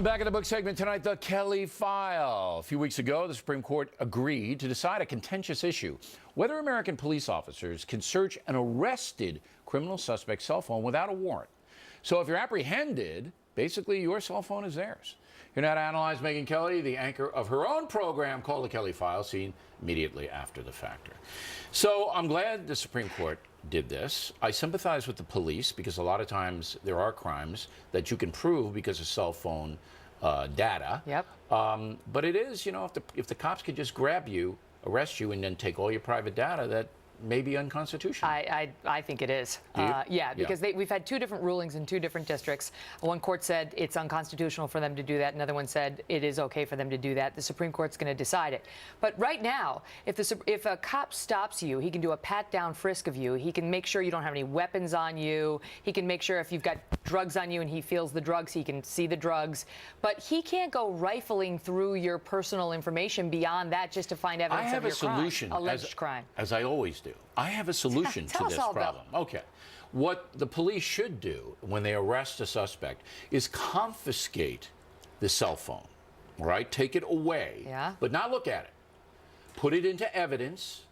Back in the book segment tonight, the Kelly file. A few weeks ago, the Supreme Court agreed to decide a contentious issue, whether American police officers can search an arrested criminal suspect's cell phone without a warrant. So if you're apprehended, basically your cell phone is theirs. Here now to analyze Megyn Kelly, the anchor of her own program called the Kelly File, seen immediately after the factor. So I'm glad the Supreme Court did this. I sympathize with the police because a lot of times there are crimes that you can prove because of cell phone data. Yep. But it is, you know, if the cops could just grab you, arrest you, and then take all your private data, that may be unconstitutional. I think it is. Do you? Yeah, because we've had two different rulings in two different districts. One court said it's unconstitutional for them to do that. Another one said it is okay for them to do that. The Supreme Court's going to decide it. But right now, if a cop stops you, he can do a pat-down frisk of you. He can make sure you don't have any weapons on you. He can make sure if you've got drugs on you and he feels the drugs, he can see the drugs. But he can't go rifling through your personal information beyond that just to find evidence of your crime. I have a solution, alleged crime. As I always do. I have a solution to this problem. Okay. What the police should do when they arrest a suspect is confiscate the cell phone, right? Take it away, but not look at it. Put it into evidence,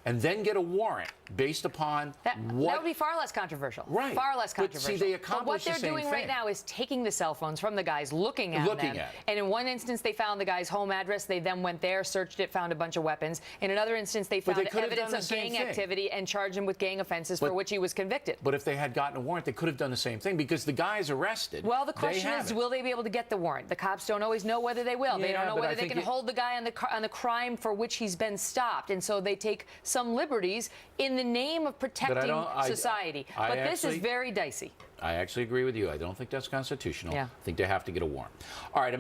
and then get a warrant based upon that would be far less controversial. Right. Far less controversial. But see, they accomplish the same thing. What they're doing right now is taking the cell phones from the guys, looking at them. And in one instance, they found the guy's home address. They then went there, searched it, found a bunch of weapons. In another instance, they found evidence of gang activity and charged him with gang offenses for which he was convicted. But if they had gotten a warrant, they could have done the same thing because the guy's arrested. Well, the question is, will they be able to get the warrant? The cops don't always know whether they will. They don't know whether they can hold the guy on the crime for which he's been stopped. And so they take some liberties in the name of protecting society. But this is very dicey. I actually agree with you. I don't think that's constitutional. Yeah. I think they have to get a warrant. All right.